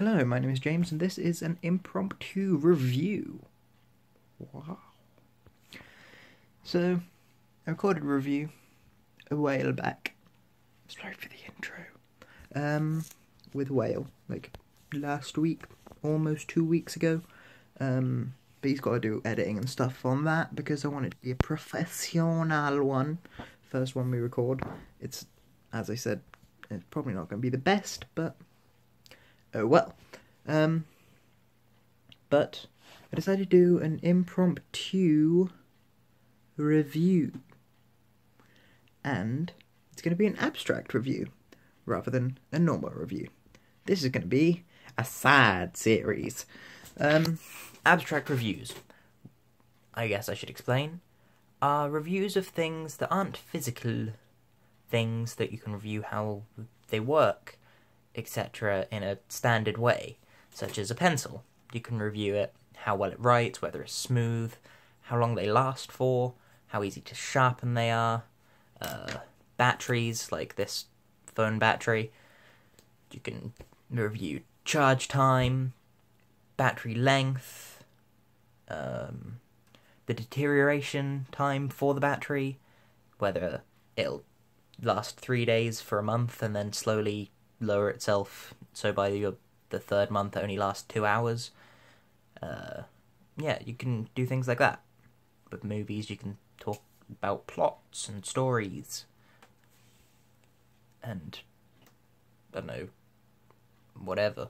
Hello, my name is James, and this is an impromptu review. Wow. So, I recorded a review a while back. Sorry for the intro. With Whale, like last week, almost 2 weeks ago. But he's got to do editing and stuff on that because I want it to be a professional one. First one we record. It's, as I said, it's probably not going to be the best, but oh well. But I decided to do an impromptu review. And it's going to be an abstract review rather than a normal review. This is going to be a sad series. Abstract reviews, I guess I should explain, are reviews of things that aren't physical things that you can review how they work, etc. in a standard way, such as a pencil. You can review it, how well it writes, whether it's smooth, how long they last for, how easy to sharpen they are, batteries, like this phone battery. You can review charge time, battery length, the deterioration time for the battery, whether it'll last 3 days for a month and then slowly lower itself, so by the third month it only lasts 2 hours. Yeah, you can do things like that. With movies, you can talk about plots and stories, and I don't know, whatever.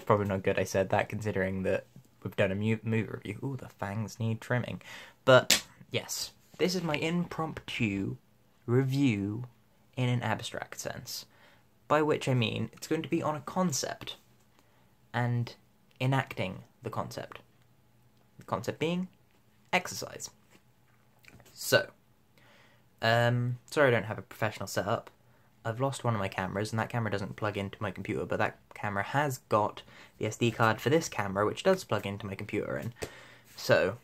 Probably not good I said that, considering that we've done a movie review. Ooh, the fangs need trimming. But yes, this is my impromptu review in an abstract sense, by which I mean it's going to be on a concept and enacting the concept. The concept being exercise. So, sorry I don't have a professional setup. I've lost one of my cameras, and that camera doesn't plug into my computer, but that camera has got the SD card for this camera, which does plug into my computer in. So,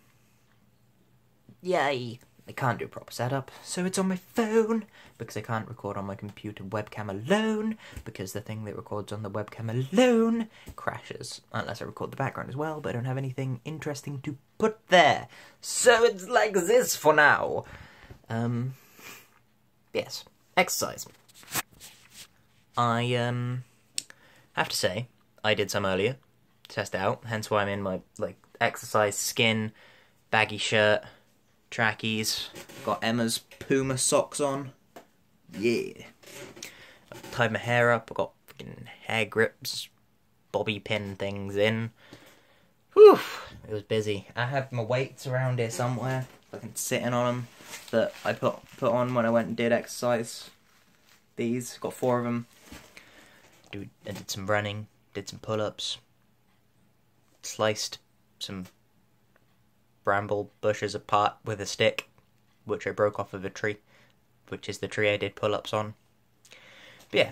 yay! I can't do a proper setup, so it's on my phone, because I can't record on my computer webcam alone, because the thing that records on the webcam alone crashes, unless I record the background as well, but I don't have anything interesting to put there. So it's like this for now. Yes, exercise. I have to say, I did some earlier to test it out, hence why I'm in my exercise skin, baggy shirt, trackies, got Emma's Puma socks on. Yeah. I've tied my hair up, I've got fucking hair grips, bobby pin things in. Whew, it was busy. I had my weights around here somewhere, fucking sitting on them, that I put on when I went and did exercise. These, got 4 of them. I did some running, did some pull-ups, sliced some bramble bushes apart with a stick, which I broke off of a tree, which is the tree I did pull-ups on. But yeah,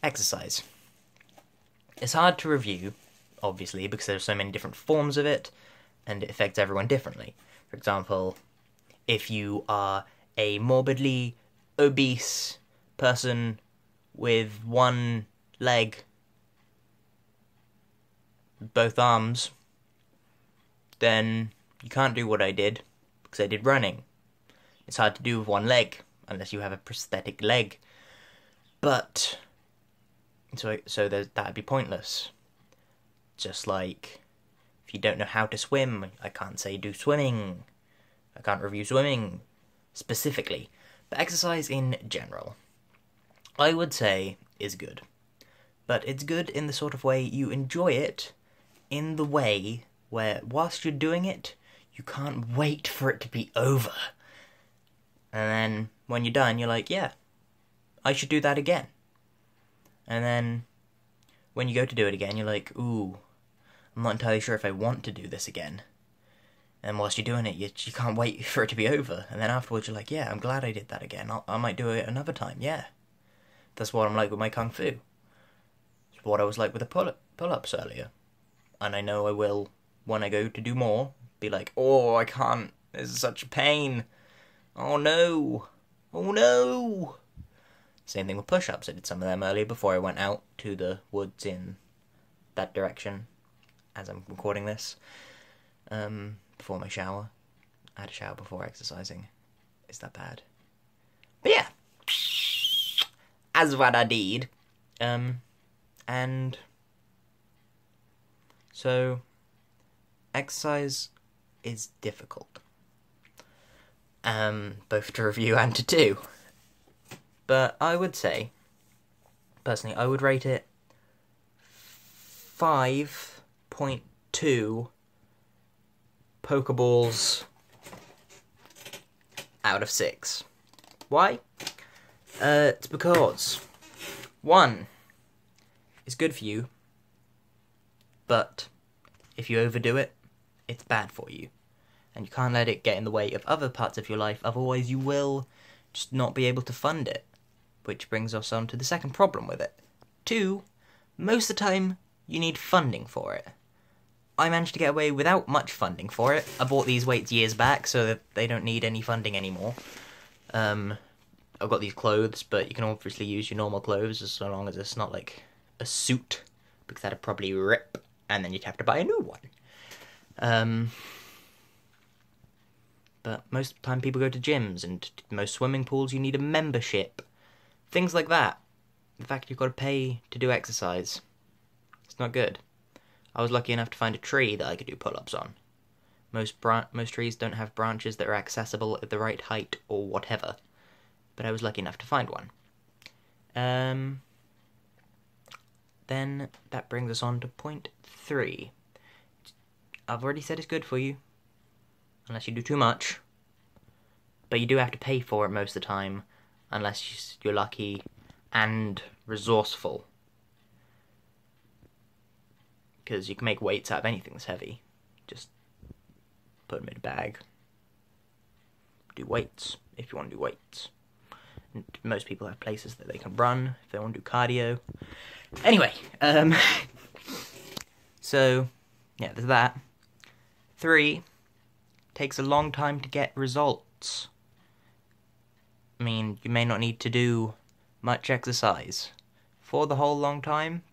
exercise. It's hard to review, obviously, because there's so many different forms of it, and it affects everyone differently. For example, if you are a morbidly obese person with one leg, both arms, then you can't do what I did, because I did running. It's hard to do with one leg, unless you have a prosthetic leg. But, so that'd be pointless. Just like, if you don't know how to swim, I can't say do swimming. I can't review swimming, specifically. But exercise in general, I would say, is good. But it's good in the sort of way you enjoy it, in the way where, whilst you're doing it, you can't wait for it to be over. And then, when you're done, you're like, yeah, I should do that again. And then, when you go to do it again, you're like, ooh, I'm not entirely sure if I want to do this again. And whilst you're doing it, you can't wait for it to be over. And then afterwards, you're like, yeah, I'm glad I did that again. I might do it another time, yeah. That's what I'm like with my Kung Fu. It's what I was like with the pull-ups earlier. And I know I will, when I go to do more, be like, oh, I can't. This is such a pain. Oh no. Oh no. Same thing with push-ups. I did some of them earlier before I went out to the woods in that direction as I'm recording this. Before my shower. I had a shower before exercising. Is that bad? But yeah. As what I did. And so exercise is difficult. Both to review and to do. But I would say, personally, I would rate it 5.2 Pokeballs out of 6. Why? It's because 1, it's good for you, but if you overdo it, it's bad for you. And you can't let it get in the way of other parts of your life, otherwise you will just not be able to fund it. Which brings us on to the second problem with it. 2, most of the time, you need funding for it. I managed to get away without much funding for it. I bought these weights years back, so that they don't need any funding anymore. I've got these clothes, but you can obviously use your normal clothes as long as it's not like a suit, because that'd probably rip, and then you'd have to buy a new one. But most of the time people go to gyms, and most swimming pools you need a membership. Things like that. The fact you've got to pay to do exercise. It's not good. I was lucky enough to find a tree that I could do pull-ups on. Most trees don't have branches that are accessible at the right height or whatever. But I was lucky enough to find one. Then that brings us on to point 3. I've already said it's good for you. Unless you do too much. But you do have to pay for it most of the time. Unless you're lucky and resourceful. Because you can make weights out of anything that's heavy. Just put them in a bag. Do weights, if you want to do weights. And most people have places that they can run, if they want to do cardio. Anyway, so, yeah, there's that. 3, takes a long time to get results. I mean, you may not need to do much exercise for the whole long time,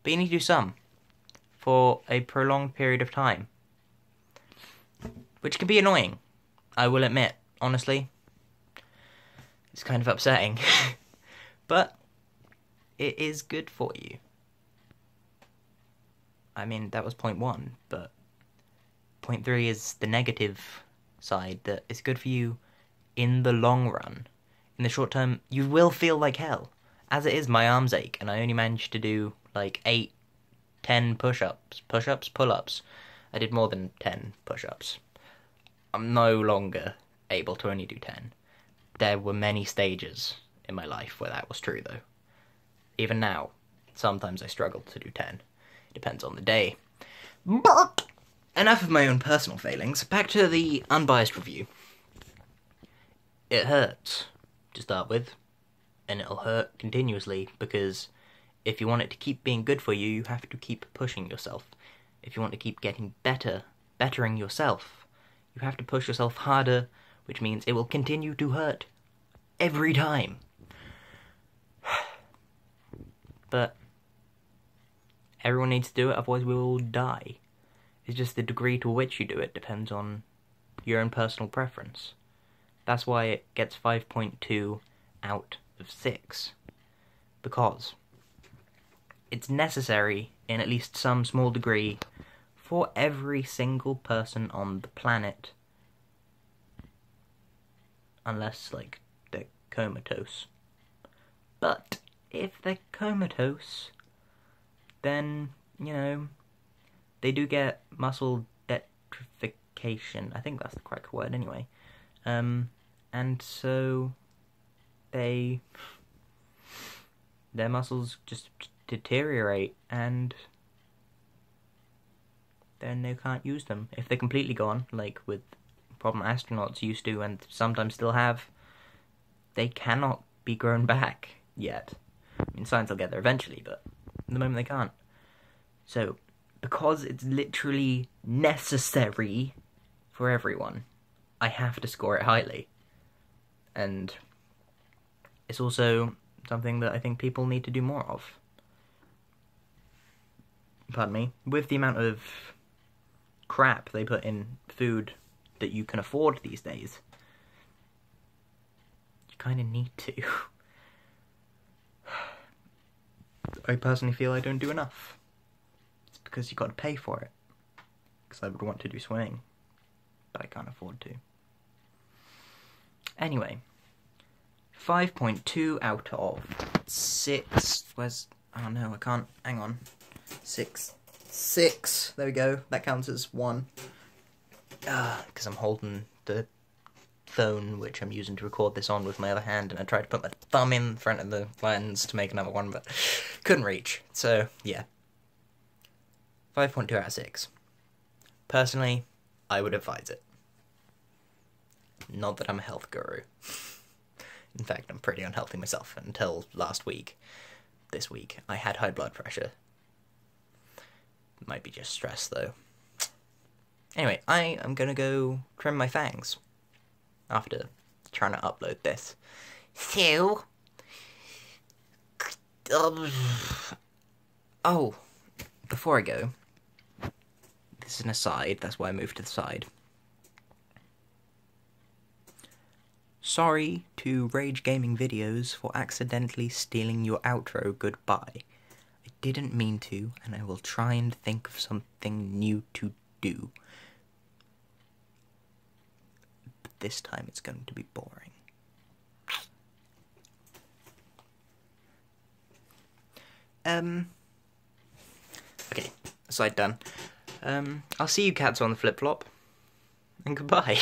but you need to do some for a prolonged period of time, which can be annoying, I will admit, honestly. It's kind of upsetting, but it is good for you. I mean, that was point 1, but point 3 is the negative side, that it's good for you in the long run. In the short term, you will feel like hell. As it is, my arms ache, and I only managed to do like 8, 10 push-ups. Push-ups? Pull-ups. I did more than 10 push-ups. I'm no longer able to only do 10. There were many stages in my life where that was true, though. Even now, sometimes I struggle to do 10. It depends on the day. But enough of my own personal failings. Back to the unbiased review. It hurts to start with, and it'll hurt continuously, because if you want it to keep being good for you, you have to keep pushing yourself. If you want to keep getting bettering yourself, you have to push yourself harder, which means it will continue to hurt every time. But everyone needs to do it, otherwise we will die. It's just the degree to which you do it depends on your own personal preference. That's why it gets 5.2 out of 6. Because it's necessary, in at least some small degree, for every single person on the planet. Unless, like, they're comatose. But if they're comatose, then, you know, they do get muscle detrification. I think that's the correct word anyway. And so their muscles just deteriorate, and then they can't use them. If they're completely gone, like with problem astronauts used to and sometimes still have, they cannot be grown back yet. I mean, science will get there eventually, but at the moment they can't. So, because it's literally necessary for everyone, I have to score it highly. And it's also something that I think people need to do more of. Pardon me. With the amount of crap they put in food that you can afford these days, you kind of need to. I personally feel I don't do enough. It's because you got to pay for it. Because I would want to do swimming, but I can't afford to. Anyway, 5.2 out of 6. Where's... oh no, I can't. Hang on. 6. There we go. That counts as 1. Because I'm holding the phone, which I'm using to record this on, with my other hand, and I tried to put my thumb in front of the lens to make another one, but couldn't reach. So, yeah. 5.2 out of 6. Personally, I would advise it. Not that I'm a health guru. In fact, I'm pretty unhealthy myself until last week. This week, I had high blood pressure. Might be just stress, though. Anyway, I am gonna go trim my fangs after trying to upload this. So, oh, before I go, this is an aside, that's why I moved to the side. Sorry to Rage Gaming Videos for accidentally stealing your outro goodbye. I didn't mean to, and I will try and think of something new to do. But this time it's going to be boring. Okay, aside done. I'll see you cats on the flip-flop, and goodbye.